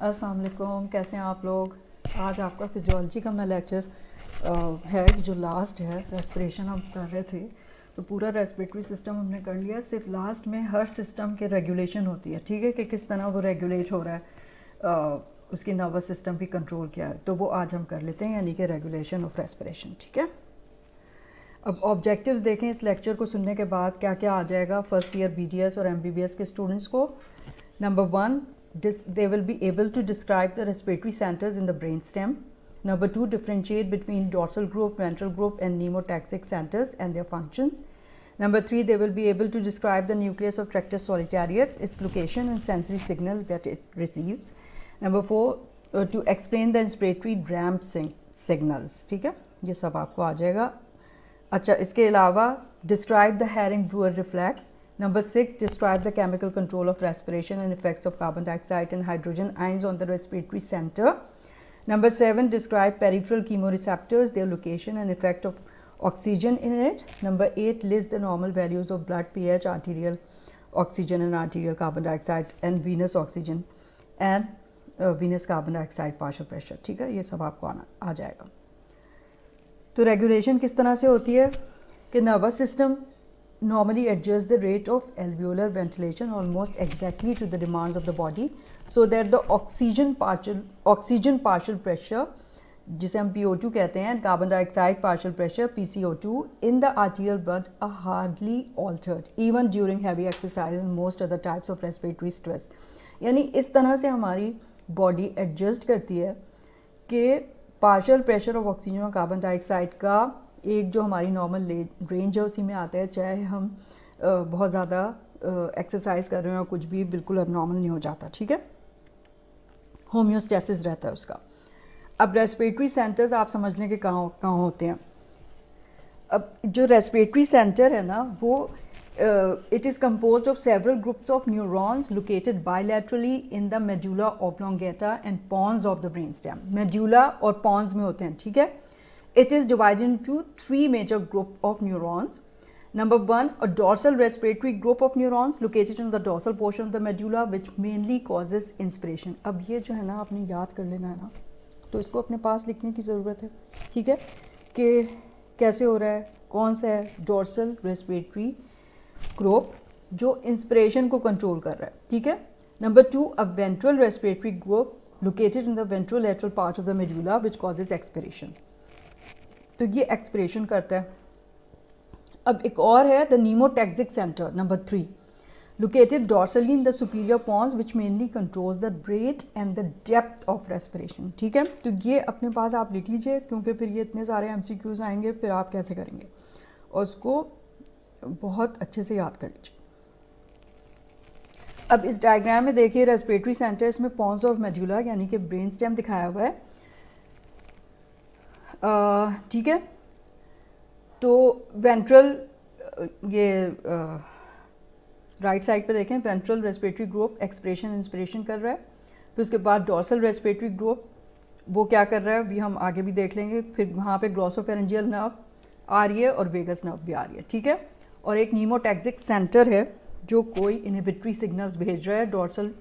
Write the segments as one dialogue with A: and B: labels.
A: अस्सलाम वालेकुम, कैसे हैं आप लोग। आज आपका फिजियोलॉजी का मैं लेक्चर है जो लास्ट है। रेस्पिरेशन हम कर रहे थे तो पूरा रेस्पिरेटरी सिस्टम हमने कर लिया। सिर्फ लास्ट में हर सिस्टम के रेगुलेशन होती है, ठीक है, कि किस तरह वो रेगुलेट हो रहा है, उसकी नर्वस सिस्टम की कंट्रोल क्या है, तो वो आज हम कर लेते हैं, यानी कि रेगुलेशन ऑफ रेस्पिरेशन। ठीक है, अब ऑब्जेक्टिव्स देखें इस लेक्चर को सुनने के बाद क्या क्या आ जाएगा फर्स्ट ईयर BDS और MBBS के स्टूडेंट्स को। Number 1, they will be able to describe the respiratory centers in the brainstem. Number 2, differentiate between dorsal group, ventral group and pneumotaxic centers and their functions. Number 3, they will be able to describe the nucleus of Tractus solitarius, its location and sensory signal that it receives. Number 4, to explain the inspiratory ramp signals. ठीक है, ये सब आपको आ जाएगा। अच्छा, इसके अलावा describe the Herring-Brewer reflex. Number 6, describe the chemical control of respiration and effects of carbon dioxide and hydrogen ions on the respiratory center. Number 7, describe peripheral chemoreceptors, their location and effect of oxygen in it. Number 8, list the normal values of blood pH, arterial oxygen and arterial carbon dioxide and venous oxygen and venous carbon dioxide partial pressure. ठीक है, ये सब आपको आ जाएगा। तो regulation किस तरह से होती है कि nervous system normally adjust the rate of alveolar ventilation almost exactly to the demands of the body so that the oxygen partial pressure, जिसे हम PO2 कहते हैं, carbon dioxide partial pressure PCO2 in the arterial blood are hardly altered even during heavy exercise and most other types of respiratory stress. यानी इस तरह से हमारी body adjust करती है कि पार्शियल प्रेशर ऑफ ऑक्सीजन और कार्बन डाइऑक्साइड का एक जो हमारी नॉर्मल रेंज है उसी में आता है, चाहे हम बहुत ज़्यादा एक्सरसाइज कर रहे हो, कुछ भी बिल्कुल अब नॉर्मल नहीं हो जाता। ठीक है, होम्योस्टेसिस रहता है उसका। अब रेस्पिरेटरी सेंटर्स आप समझ लें कि कहाँ होते हैं। अब जो रेस्पिरेटरी सेंटर है ना, वो it is composed of several groups of neurons located bilaterally in the medulla oblongata and pons of the brain stem. Medulla और पॉन्स में होते हैं। ठीक है, it is divided into 3 major group of neurons. Number 1, a dorsal respiratory group of neurons located in the dorsal portion of the medulla which mainly causes inspiration. अब ये जो है ना आपने याद कर लेना है ना, तो इसको अपने पास लिखने की ज़रूरत है। ठीक है, कि कैसे हो रहा है, कौन सा है डोर्सल रेस्पिरेटरी ग्रुप जो इंस्पिरेशन को कंट्रोल कर रहा है। ठीक है, number 2, a ventral respiratory group located in the ventrolateral part of the medulla which causes expiration, तो ये एक्सपिरेशन करता है। अब एक और है the pneumotaxic centre, number 3, located dorsally in the superior pons which mainly controls the rate and the depth of respiration. ठीक है, तो ये अपने पास आप लिख लीजिए, क्योंकि फिर ये इतने सारे MCQs आएंगे, फिर आप कैसे करेंगे, और उसको बहुत अच्छे से याद कर लीजिए। अब इस डायग्राम में देखिए रेस्पिरेटरी सेंटर, इसमें पॉन्स ऑफ मेडुला यानी कि ब्रेन स्टेम दिखाया हुआ है। ठीक है, तो वेंट्रल, ये राइट साइड पे देखें, ventral respiratory group expiration inspiration कर रहा है। फिर उसके बाद डॉर्सल रेस्पिरेटरी ग्रुप वो क्या कर रहा है, अभी हम आगे भी देख लेंगे। फिर वहाँ पे ग्लॉसोफेरेंजियल नर्व आ रही है और वेगस नर्व भी आ रही है। ठीक है, और एक नीमोटैक्सिक सेंटर है जो कोई इनहिबिटरी सिग्नल्स भेज रहा है dorsal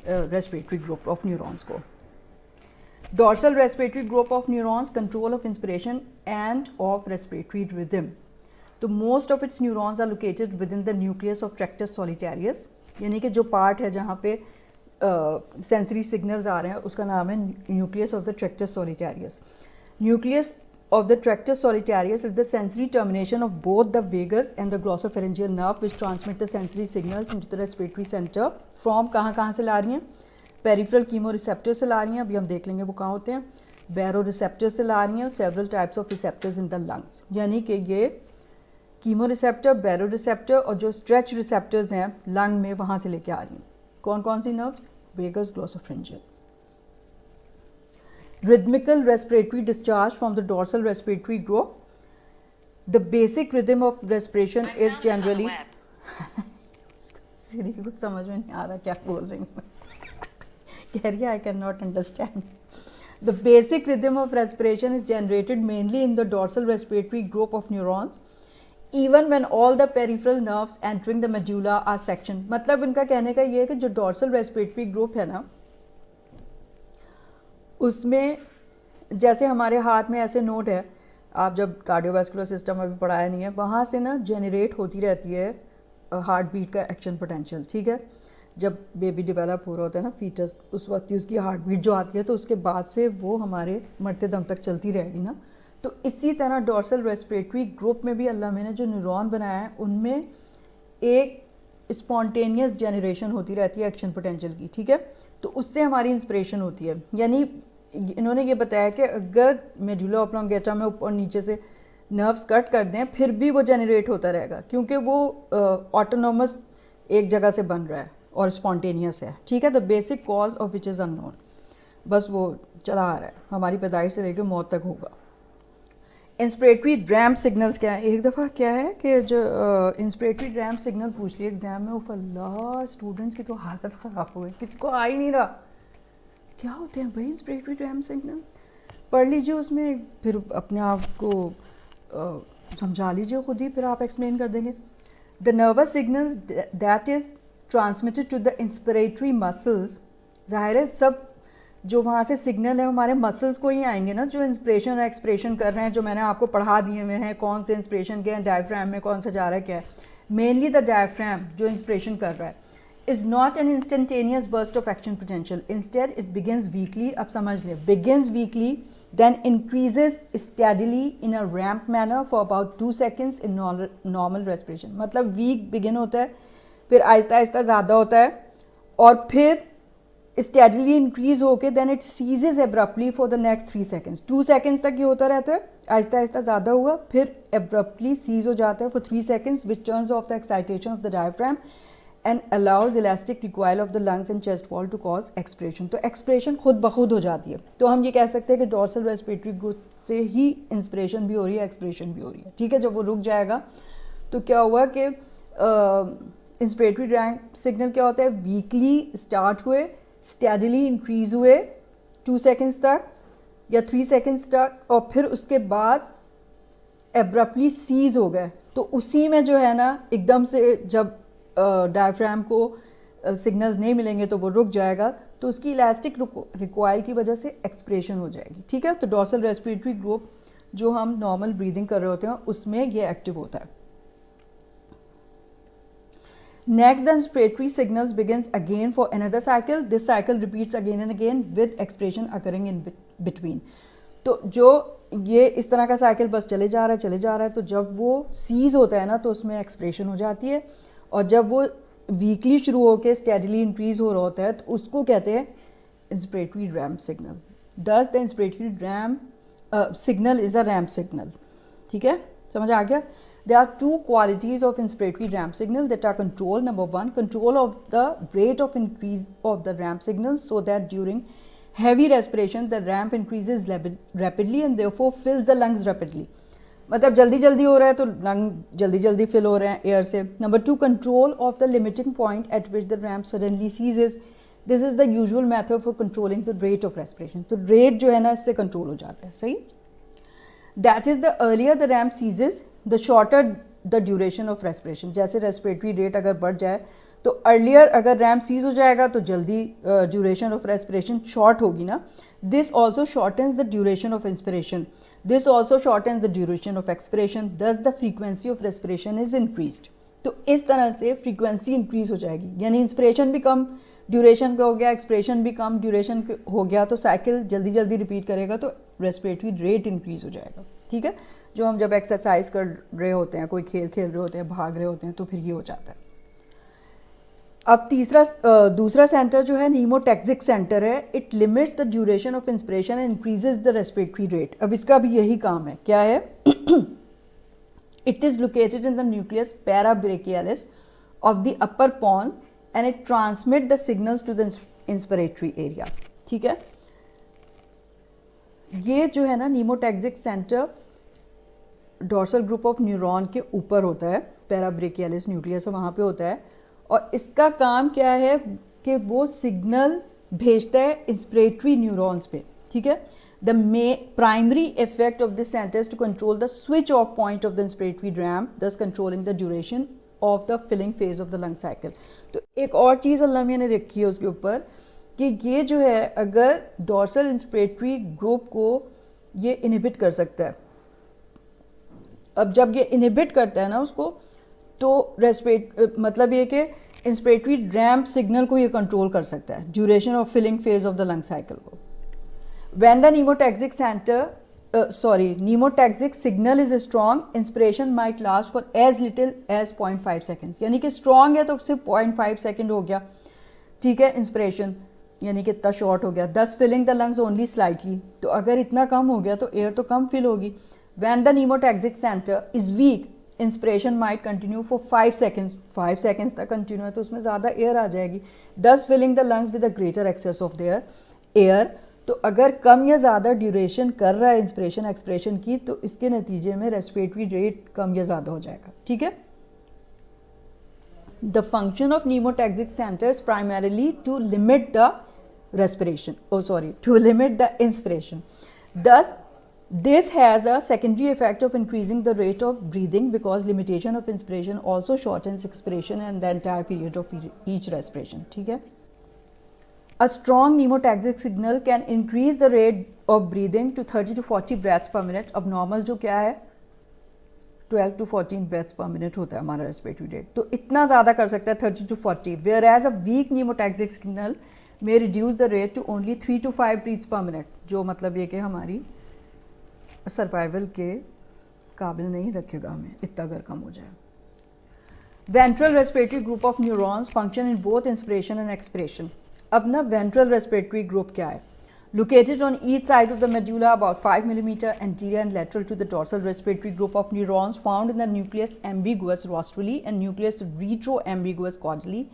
A: respiratory group of neurons को। Dorsal respiratory group of neurons control of inspiration and of respiratory rhythm. So most of its neurons are located within the nucleus of Tractus solitarius. यानी कि जो part है जहाँ पे sensory signals आ रहे हैं उसका नाम है nucleus of the Tractus solitarius. Nucleus of the Tractus solitarius is the sensory termination of both the vagus and the glossopharyngeal nerve which transmit the sensory signals into the respiratory center from कहाँ से ला रही हैं, peripheral chemoreceptor से ला रही हैं, अभी हम देख लेंगे वो कहाँ होते हैं, बैरो रिसेप्टर से ला रही हैं, several types of receptors in the lungs. यानी कि ये कीमो रिसेप्टर, बैरो रिसेप्टर और जो स्ट्रेच रिसेप्टर्स हैं लंग में, वहाँ से लेके आ रही हैं। कौन कौन सी nerves, vagus, glossopharyngeal. Rhythmical respiratory discharge from the dorsal respiratory group. The basic rhythm of respiration is generally सिरी को समझ में नहीं आ रहा क्या बोल रही हूँ कह रही है, I cannot understand. The basic rhythm of respiration is generated mainly in the dorsal respiratory group of neurons, even when all the peripheral nerves entering the medulla are sectioned. मतलब इनका कहने का ये है कि जो dorsal respiratory group है ना, उसमें जैसे हमारे हाथ में ऐसे नोट है, आप जब कार्डियोवास्कुलर सिस्टम अभी पढ़ाया नहीं है, वहाँ से ना जनरेट होती रहती है हार्ट बीट का एक्शन पोटेंशियल, ठीक है। जब बेबी डेवलप हो रहा होता है ना, फीटस, उस वक्त ही उसकी हार्ट बीट जो आती है, तो उसके बाद से वो हमारे मरते दम तक चलती रहेगी ना। तो इसी तरह डोर्सल रेस्पिरेटरी ग्रुप में भी अल्लाह ने जो न्यूरॉन बनाया है, उनमें एक स्पॉन्टेनियस जनरेशन होती रहती है एक्शन पोटेंशियल की, ठीक है। तो उससे हमारी इंस्पिरेशन होती है। यानी इन्होंने ये बताया कि अगर मेडुला ऑब्लोंगेटा में ऊपर नीचे से नर्व्स कट कर दें, फिर भी वो जनरेट होता रहेगा, क्योंकि वो ऑटोनोमस एक जगह से बन रहा है और स्पॉन्टेनियस है, ठीक है। The basic cause of which is unknown, बस वो चला आ रहा है, हमारी पैदाइश से लेकर मौत तक होगा। इंस्पिरेटरी रैम्प सिग्नल्स क्या है? एक दफ़ा क्या है कि जो इंस्पिरेटरी रैम्प सिग्नल पूछ लिया एग्जाम में, अल्लाह स्टूडेंट्स की तो हालत ख़राब हो गई, किसको आ ही नहीं रहा क्या होते हैं भाई इंस्पिरेटरी रैम्प सिग्नल। पढ़ लीजिए उसमें, फिर अपने आप को समझा लीजिए खुद ही, फिर आप एक्सप्लेन कर देंगे। The nervous signals that is transmitted to the inspiratory muscles, ज़ाहिर है सब जो वहाँ से सिग्नल है हमारे मसल्स को ही आएंगे ना, जो इंस्पिरेशन और एक्सप्रेशन कर रहे हैं, जो मैंने आपको पढ़ा दिए हुए हैं, कौन से इंस्पिरेशन के हैं, डायफ्राम में कौन सा जा रहा है, क्या है। मेनली द डायफ्राम जो इंस्पिरेशन कर रहा है is not an instantaneous burst of action potential, instead it begins weekly. अब समझ लें, begins weekly then increases steadily in a ramp manner for about 2 seconds in normal respiration। मतलब week begin होता है, फिर आहिस्ता आहिस्ता ज़्यादा होता है, और फिर स्टेडली इंक्रीज होके then it ceases abruptly for the next 3 seconds। 2 seconds तक ये होता रहता है, आहिस्ता आहिस्ता ज़्यादा हुआ, फिर एब्रप्टली सीज हो जाता है for 3 seconds, which turns off the excitation of the diaphragm and allows elastic recoil of the lungs and chest wall to cause expression. तो एक्सप्रेशन खुद ब खुद हो जाती है। तो हम ये कह सकते हैं कि डोर्सल रेस्पिरेटरी ग्रुप से ही इंस्पिरेशन भी हो रही है, एक्सप्रेशन भी हो रही है, ठीक है। जब वो रुक जाएगा तो क्या हुआ कि इंस्पिरेटरी रैम्प सिग्नल क्या होता है, वीकली स्टार्ट हुए, स्टेडली इंक्रीज हुए 2 seconds तक या 3 seconds तक, और फिर उसके बाद एब्रप्टली सीज हो गए। तो उसी में जो है ना, एकदम से जब डायफ्राम को सिग्नल्स नहीं मिलेंगे तो वो रुक जाएगा, तो उसकी इलास्टिक रिकॉयल की वजह से एक्सप्रेशन हो जाएगी, ठीक है। तो डोर्सल रेस्पिरेटरी ग्रुप जो हम नॉर्मल ब्रीदिंग कर रहे होते हैं उसमें ये एक्टिव होता है। Next the inspiratory signals begins again for another cycle, this cycle repeats again and again with expression occurring in between. तो जो ये इस तरह का साइकिल बस चले जा रहा है, तो जब वो सीज होता है ना, तो उसमें एक्सप्रेशन हो जाती है, और जब वो वीकली शुरू होकर स्टेडली इंक्रीज हो रहा होता है तो उसको कहते हैं इंस्पिरेटरी रैम्प सिग्नल। दस the inspiratory ramp signal is a ramp signal, ठीक है, समझ आ गया। There are 2 qualities of inspiratory ramp signal that are control. Number 1, control of the rate of increase of the ramp signal, so that during heavy respiration the ramp increases rapidly and therefore fills the lungs rapidly। मतलब जल्दी जल्दी हो रहा है तो lung जल्दी जल्दी fill हो रहे हैं एयर से। Number 2, control of the limiting point eight which the ramp suddenly सीजेज, this is the usual method for controlling the rate of respiration. तो रेट जो है ना, इससे कंट्रोल हो जाता है, सही। That is the earlier the ramp सीजेज the shorter the duration of respiration. जैसे रेस्पिरेटरी रेट अगर बढ़ जाए तो अर्लियर अगर रैम्प सीज हो जाएगा तो जल्दी ड्यूरेशन ऑफ रेस्पिरेशन शॉर्ट होगी ना। This also shortens the duration of inspiration, this also shortens the duration of expiration, thus the frequency of respiration is increased. तो इस तरह से फ्रीक्वेंसी इंक्रीज हो जाएगी, यानी इंस्पिरेशन भी कम ड्यूरेशन का हो गया, एक्सपिरेशन भी कम ड्यूरेशन हो गया, तो साइकिल जल्दी जल्दी रिपीट करेगा तो रेस्पिरेटरी रेट इंक्रीज हो जाएगा, ठीक है। जो हम जब एक्सरसाइज कर रहे होते हैं, कोई खेल खेल रहे होते हैं, भाग रहे होते हैं, तो फिर ये हो जाता है। अब दूसरा सेंटर जो है नीमोटैक्सिक सेंटर है। It limits the duration of inspiration and increases the respiratory rate. अब इसका भी यही काम है, क्या है? It is located in the nucleus parabrachialis of the upper pons and it transmit the signals to the inspiratory area, ठीक है। ये जो है ना pneumotaxic centre dorsal group of neuron के ऊपर होता है, पैराब्रेकियालिस न्यूक्लियस वहाँ पे होता है, और इसका काम क्या है कि वो सिग्नल भेजता है इंस्पिरेटरी न्यूरॉन्स पे, ठीक है। The primary effect of this centre is to control the switch off point of the inspiratory ramp, thus controlling the duration of the filling phase of the lung cycle. तो एक और चीज़ अल्लाह मियां ने रखी है उसके ऊपर कि ये जो है अगर डोर्सल इंस्पिरेटरी ग्रुप को ये इनहिबिट कर सकता है। अब जब ये इनहिबिट करता है ना उसको, तो मतलब ये कि इंस्पिरेटरी रैम्प सिग्नल को ये कंट्रोल कर सकता है duration of filling phase of the lung cycle को। When the pneumotaxic signal is strong, inspiration might last for as little as 0.5 seconds, यानी कि स्ट्रॉन्ग है तो सिर्फ 0.5 सेकेंड हो गया, ठीक है, इंस्पिरेशन यानी कि इतना शॉर्ट हो गया। Thus filling the lungs only slightly, तो अगर इतना कम हो गया तो एयर तो कम फिल होगी। When the pneumotaxic centre is weak, inspiration might continue for 5 seconds, 5 seconds तक कंटिन्यू है तो उसमें ज़्यादा एयर आ जाएगी। Thus filling the lungs with a greater excess of their air, तो अगर कम या ज़्यादा ड्यूरेशन कर रहा है इंस्पिरेशन एक्सप्रेशन की, तो इसके नतीजे में रेस्पिरेटरी रेट कम या ज़्यादा हो जाएगा, ठीक है। The function of pneumotaxic centre is primarily to limit the respiration, to limit the inspiration. Thus, this has a secondary effect of increasing the rate of breathing because limitation of inspiration also shortens expiration and the entire period of each respiration. ठीक है? A strong pneumotaxic signal can increase the rate of breathing to 30 to 40 breaths per minute. अब normal जो क्या है 12 to 14 breaths per minute होता है हमारा respiratory rate, तो इतना ज़्यादा कर सकता है 30 to 40, whereas a weak pneumotaxic signal may reduce the rate to only 3 to 5 breaths per minute, जो मतलब ये कि हमारी सर्वाइवल के काबिल नहीं रखेगा हमें इतना अगर कम हो जाए। Ventral respiratory group of neurons function in both inspiration and expiration. अब ना वेंट्रल रेस्पिरेटरी ग्रुप क्या है? Located on each side of the medulla about 5 mm anterior and lateral to the dorsal respiratory group of neurons found in the nucleus ambiguous rostrally and nucleus retroambiguous caudally.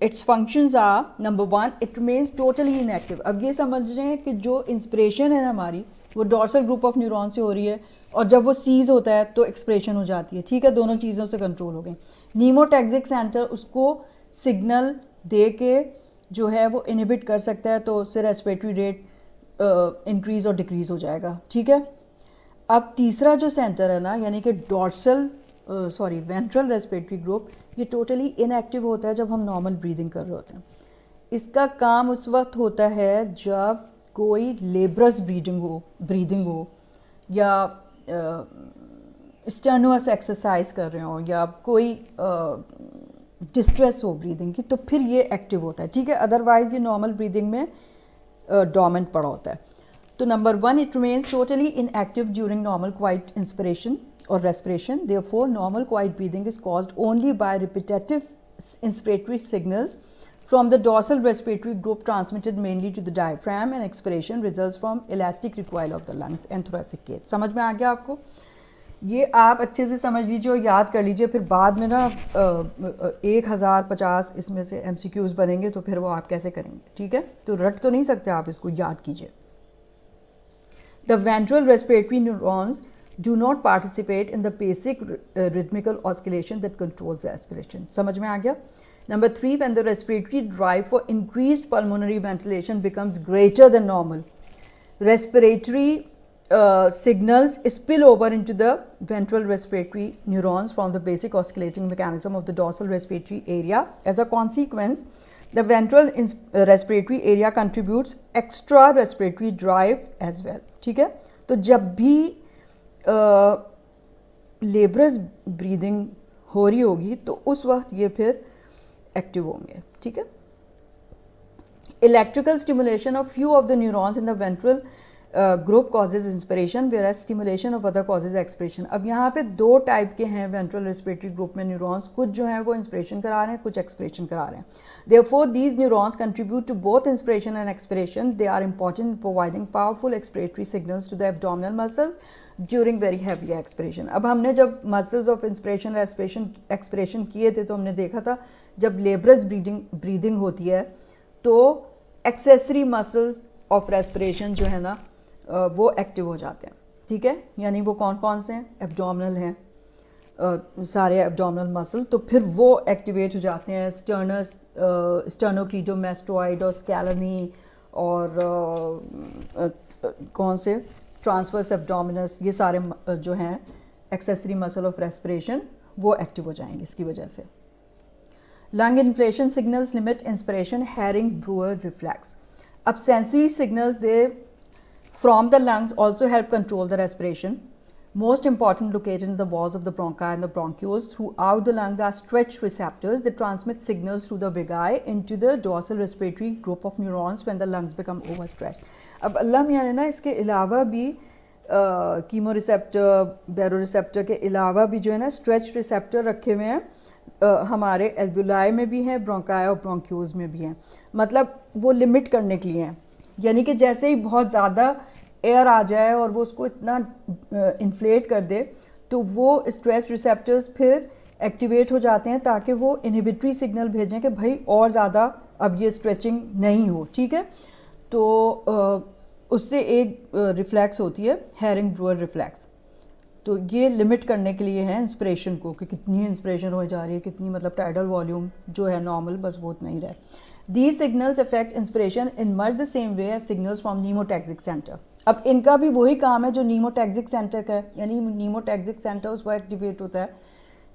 A: Its functions are, number 1, it remains totally inactive. अब ये समझ रहे हैं कि जो inspiration है हमारी वो डॉर्सल ग्रुप ऑफ न्यूरॉन से हो रही है और जब वो सीज होता है तो एक्सप्रेशन हो जाती है, ठीक है, दोनों चीज़ों से कंट्रोल हो गई। नीमोटैक्सिक सेंटर उसको सिग्नल दे के जो है वो इनहिबिट कर सकता है, तो उससे रेस्पिरेटरी रेट इंक्रीज और डिक्रीज हो जाएगा, ठीक है। अब तीसरा जो सेंटर है ना, यानी कि वेंट्रल रेस्पिरेटरी ग्रुप, ये टोटली इनएक्टिव होता है जब हम नॉर्मल ब्रीदिंग कर रहे होते हैं। इसका काम उस वक्त होता है जब कोई लेब्रस ब्रीदिंग हो या स्टर्नुअस एक्सरसाइज कर रहे हो या कोई डिस्ट्रेस हो ब्रीदिंग की, तो फिर ये एक्टिव होता है, ठीक है। अदरवाइज ये नॉर्मल ब्रीदिंग में डोमेंट पड़ा होता है। तो number 1, it remains totally inactive during normal quite inspiration or respiration. Therefore, normal quiet breathing is caused only by repetitive inspiratory signals from the dorsal respiratory group transmitted mainly to the diaphragm, and expiration results from elastic recoil of the lungs and thoracic gate. समझ में आ गया आपको? ये आप अच्छे से समझ लीजिए और याद कर लीजिए, फिर बाद में ना 1050 इसमें से MCQs बनेंगे तो फिर वो आप कैसे करेंगे, ठीक है। तो रट तो नहीं सकते आप, इसको याद कीजिए। The ventral respiratory neurons do not participate in the basic rhythmical oscillation that controls the aspiration. समझ में आ गया? Number 3, when the respiratory drive for increased pulmonary ventilation becomes greater than normal, respiratory signals spill over into the ventral respiratory neurons from the basic oscillating mechanism of the dorsal respiratory area. As a consequence, the ventral respiratory area contributes extra respiratory drive as well, ठीक है। तो जब भी लेब्रस breathing हो रही होगी तो उस वक्त ये फिर एक्टिव होंगे, ठीक है। Electrical stimulation of few of the neurons in the ventral group causes inspiration, whereas stimulation of other causes expiration. अब यहाँ पे 2 टाइप के हैं वेंट्रल रेस्पिरेटरी ग्रुप में न्यूरॉन्स, कुछ जो हैं वो इंस्पिरेशन करा रहे हैं, कुछ एक्सपिरेशन करा रहे हैं। Therefore these neurons contribute to both inspiration and expiration. They are important in providing powerful expiratory signals to the abdominal muscles during very heavy expiration. अब हमने जब मसल्स ऑफ इंस्पिरेशन एक्सपिरेशन किए थे तो हमने देखा था जब लेब्रस ब्रीदिंग होती है तो एक्सेसरी मसल्स ऑफ रेस्पिरेशन जो है ना वो एक्टिव हो जाते हैं, ठीक है। यानी वो कौन कौन से हैं? एब्डोमिनल हैं, सारे एब्डोमिनल मसल, तो फिर वो एक्टिवेट हो जाते हैं। स्टर्नोक्लीडोमास्टोइड और स्कैलनी और कौन से ट्रांसवर्स एब्डोमिनस, ये सारे जो हैं एक्सेसरी मसल ऑफ रेस्पिरेशन वो एक्टिव हो जाएंगे इसकी वजह से। Lung inflation signals limit inspiration, Herring-Brewer reflex. अब sensory signals they from the lungs also help control the respiration. Most important, located in the walls of the bronchi and the bronchioles throughout the lungs are stretch receptors that transmit signals through the vagi into the dorsal respiratory group of neurons when the lungs become overstretched. अब अल्लाह मियाँ ने ना इसके अलावा भी chemo receptor, बैरो receptor के अलावा भी जो है ना स्ट्रेच रिसेप्टर रखे हुए हैं, हमारे एल्वुलाई में भी हैं, ब्रोंकाई और ब्रोंक्यूल्स में भी हैं. मतलब वो लिमिट करने के लिए हैं, यानी कि जैसे ही बहुत ज़्यादा एयर आ जाए और वो उसको इतना इन्फ्लेट कर दे तो वो स्ट्रेच रिसेप्टर्स फिर एक्टिवेट हो जाते हैं ताकि वो इनहिबिटरी सिग्नल भेजें कि भाई और ज़्यादा अब ये स्ट्रेचिंग नहीं हो. ठीक है, तो उससे एक रिफ्लेक्स होती है हैरिंग-ब्रूअर रिफ्लेक्स. तो ये लिमिट करने के लिए है इंस्पिरेशन को कि कितनी इंस्पिरेशन हो जा रही है, कितनी मतलब टाइडल वॉल्यूम जो है नॉर्मल बस वो उतना ही रहे. These signals affect inspiration in much the same way as signals from pneumotaxic center. अब इनका भी वही काम है जो नीमोटैक्सिक सेंटर का है, यानी नीमोटैक्सिक सेंटर उसको एक्टिवेट होता है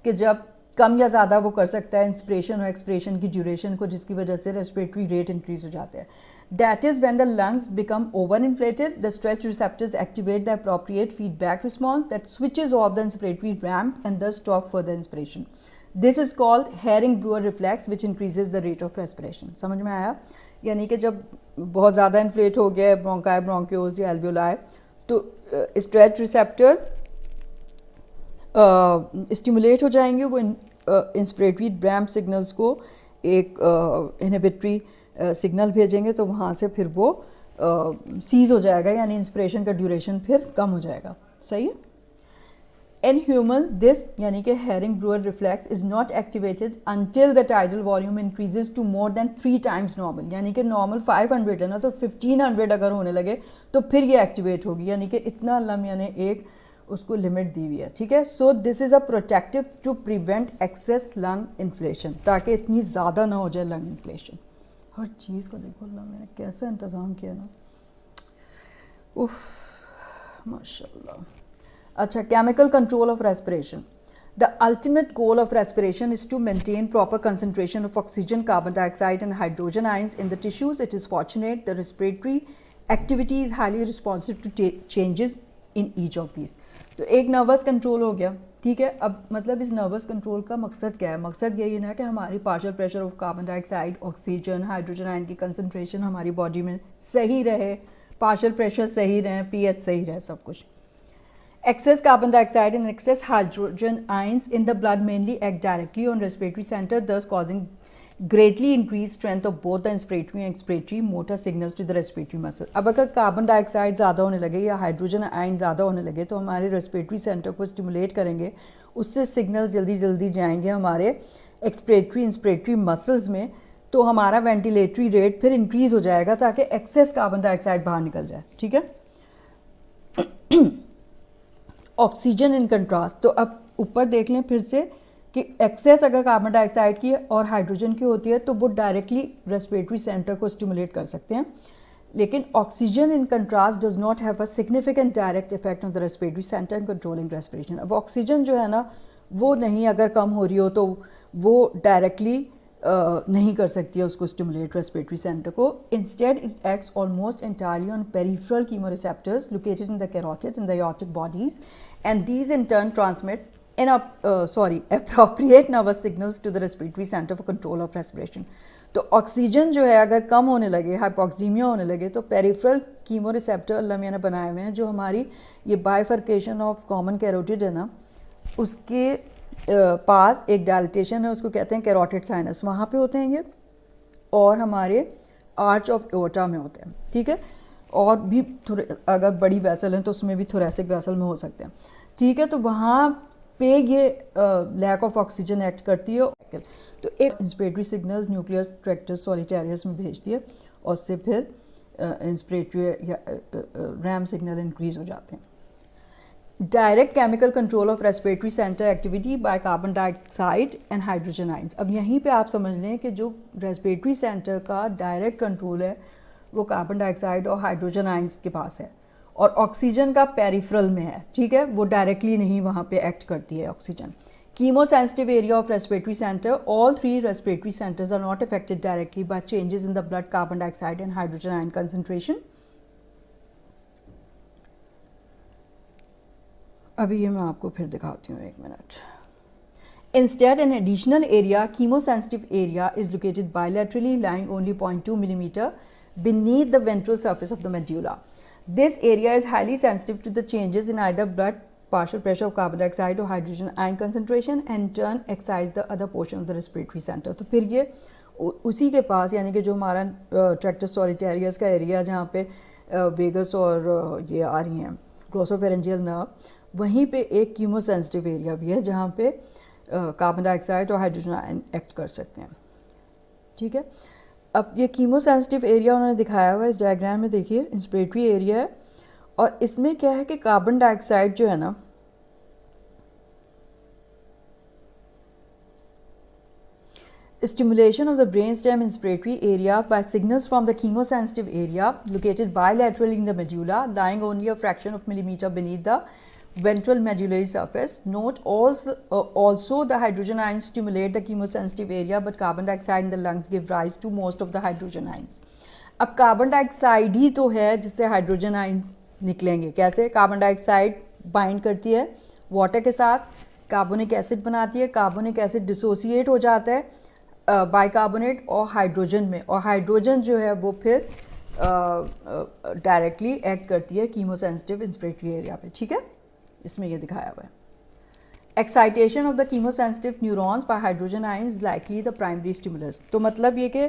A: कि जब कम या ज़्यादा वो कर सकता है इंस्पिरेशन और एक्सपिरेशन की ड्यूरेशन को, जिसकी वजह से रेस्पिरेटरी रेट इंक्रीज हो जाते हैं. That is when the lungs become over inflated, the stretch receptors activate the appropriate feedback response that switches off the inspiratory ramp and the stop further inspiration. This is called herring-Breuer reflex which increases the rate of respiration. समझ में आया? यानी कि जब बहुत ज़्यादा inflate हो गया ब्रोंकाई, ब्रोंक्यूल्स या एल्वुलाई, तो स्ट्रेच रिसेप्टर्स स्टिमुलेट हो जाएंगे, वो इंस्पिरेटरी रैम्प सिग्नल्स को एक इनहिबिटरी सिग्नल भेजेंगे, तो वहाँ से फिर वो सीज हो जाएगा, यानी इंस्पिरेशन का ड्यूरेशन फिर कम हो जाएगा. सही है? In humans, this यानी कि Herring-Brewer reflex is not activated until the tidal volume increases to more than 3 times normal. यानी कि नॉर्मल 500 है ना, तो 1500 अगर होने लगे तो फिर ये एक्टिवेट होगी, यानी कि इतना अल्लाह मियाँ ने एक उसको लिमिट दी हुई है. ठीक है, so this is a protective to prevent excess lung inflation, ताकि इतनी ज़्यादा ना हो जाए लंग इन्फ्लेशन. हर चीज़ का देखो अल्लाह मैंने कैसा इंतज़ाम किया ना, उफ माशाल्लाह. अच्छा, chemical control of respiration. The ultimate goal of respiration is to maintain proper concentration of oxygen, carbon dioxide and hydrogen ions in the tissues. It is fortunate the respiratory activity is highly responsive to changes in each of these. तो एक nervous control हो गया. ठीक है, अब मतलब इस nervous control का मकसद क्या है? मकसद यही है ना कि हमारी partial pressure of carbon dioxide, oxygen, hydrogen ion की कंसनट्रेशन हमारी बॉडी में सही रहे, पार्शियल प्रेशर सही रहे, pH सही रहे, सब कुछ. Excess carbon dioxide and excess hydrogen ions in the blood mainly act directly on respiratory center, thus causing greatly increased strength of both the inspiratory and expiratory motor signals to the respiratory muscle. अब अगर carbon dioxide ज़्यादा होने लगे या hydrogen ion ज़्यादा होने लगे तो हमारे रेस्पिरेटरी सेंटर को स्टिमुलेट करेंगे, उससे सिग्नल्स जल्दी जल्दी जाएंगे हमारे एक्सपिरेटरी इंस्पिरेटरी मसल्स में, तो हमारा वेंटिलेटरी रेट फिर इंक्रीज़ हो जाएगा ताकि एक्सेस कार्बन डाइऑक्साइड बाहर निकल जाए. ठीक है. ऑक्सीजन इन कंट्रास्ट, तो अब ऊपर देख लें फिर से कि एक्सेस अगर कार्बन डाइऑक्साइड की और हाइड्रोजन की होती है तो वो डायरेक्टली रेस्पिरेटरी सेंटर को स्टिमुलेट कर सकते हैं, लेकिन oxygen in contrast does not have a significant direct effect on the respiratory centre in controlling respiration. अब ऑक्सीजन जो है ना वो नहीं, अगर कम हो रही हो तो वो डायरेक्टली नहीं कर सकती है उसको स्टिमुलेट रेस्पिरेटरी सेंटर को. Instead it acts almost entirely on peripheral chemoreceptors located in the carotid in the aortic bodies, and these in turn transmit appropriate nervous signals to the respiratory center for control of respiration. तो oxygen जो है अगर कम होने लगे, hypoxaemia होने लगे, तो peripheral chemo receptor अल्लाह मियाँ ने बनाए हुए हैं जो हमारी ये बाइफर्केशन ऑफ कॉमन कैरोटिड है ना, उसके पास एक डायलिटेशन है, उसको कहते हैं कैरोटिड साइनस, वहाँ पे होते हैं ये, और हमारे आर्च ऑफ एओर्टा में होते हैं. ठीक है, और भी थोड़े अगर बड़ी वैसल हैं तो उसमें भी थोरेसिक वैसल में हो सकते हैं. ठीक है, तो वहाँ पे ये लैक ऑफ ऑक्सीजन एक्ट करती है, तो एक inspiratory signals nucleus tractus solitarius में भेजती है और उससे फिर इंस्पिरेटरी या रैम सिग्नल इंक्रीज हो जाते हैं. Direct chemical control of respiratory centre activity by carbon dioxide and hydrogen ions. अब यहीं पे आप समझ लें कि जो रेस्पिरेटरी सेंटर का डायरेक्ट कंट्रोल है वो कार्बन डाइऑक्साइड और हाइड्रोजन आइंस के पास है, और ऑक्सीजन का पेरिफेरल में है. ठीक है, वो डायरेक्टली नहीं वहाँ पे एक्ट करती है oxygen. Chemosensitive area of respiratory center. All three respiratory centers are not affected directly by changes in the blood carbon dioxide and hydrogen ion concentration. अभी ये मैं आपको फिर दिखाती हूँ, एक minute. Instead, an additional area, chemosensitive area, is located bilaterally, lying only 0.2 millimeter beneath the ventral surface of the medulla. This area is highly sensitive to the changes in either blood partial pressure of carbon dioxide or hydrogen ion concentration and in turn excites the other portion of the respiratory center. तो फिर ये उसी के पास, यानी कि जो हमारा tractus solitarius का एरिया जहाँ पे वेगस और ये आ रही हैं ग्लोसोफेरेंजियल नर्व, वहीं पे एक कीमोसेंसिटिव एरिया भी है जहाँ पे कार्बन डाइऑक्साइड और हाइड्रोजन आयन एक्ट कर सकते हैं. ठीक है. अब ये कीमोसेंसिटिव एरिया उन्होंने दिखाया हुआ है इस डायग्राम में, देखिए इंस्पिरेटरी एरिया है और इसमें क्या है कि कार्बन डाइऑक्साइड जो है ना, stimulation of the brainstem inspiratory area by signals from the chemosensitive area located bilaterally in the medulla, lying only a fraction of millimeter beneath the ventral medullary surface. Note also the hydrogen ions stimulate the chemosensitive area, but carbon dioxide in the lungs give rise to most of the hydrogen ions. अब carbon dioxide ही तो है जिससे hydrogen ions निकलेंगे. कैसे? Carbon dioxide bind करती है water के साथ, कार्बोनिक एसिड बनाती है, कार्बोनिक एसिड डिसोसिएट हो जाता है बाइकार्बोनेट और हाइड्रोजन में, और हाइड्रोजन जो है वो फिर डायरेक्टली एक्ट करती है कीमोसेंसिटिव इंस्पिरेटरी एरिया पे. ठीक है, इसमें ये दिखाया हुआ है. Excitation of the chemosensitive neurons bye hydrogen ions is likely the primary stimulus. तो मतलब ये कि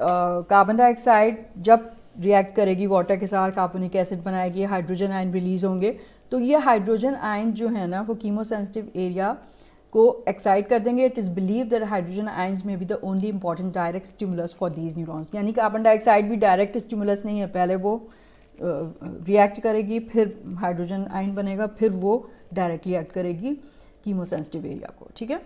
A: कार्बन डाइऑक्साइड जब रिएक्ट करेगी वाटर के साथ, कार्बोनिक एसिड बनाएगी, हाइड्रोजन आयन रिलीज होंगे, तो ये हाइड्रोजन आयन जो है ना वो कीमोसेंसिटिव एरिया को एक्साइट कर देंगे. It is believe that hydrogen ions may be the only important direct stimulus for these neurons. यानी कार्बन डाइऑक्साइड भी डायरेक्ट स्टिमुलस नहीं है, पहले वो रिएक्ट करेगी, फिर हाइड्रोजन आयन बनेगा, फिर वो डायरेक्टली एक्ट करेगी कीमोसेंसिटिव एरिया को. ठीक है.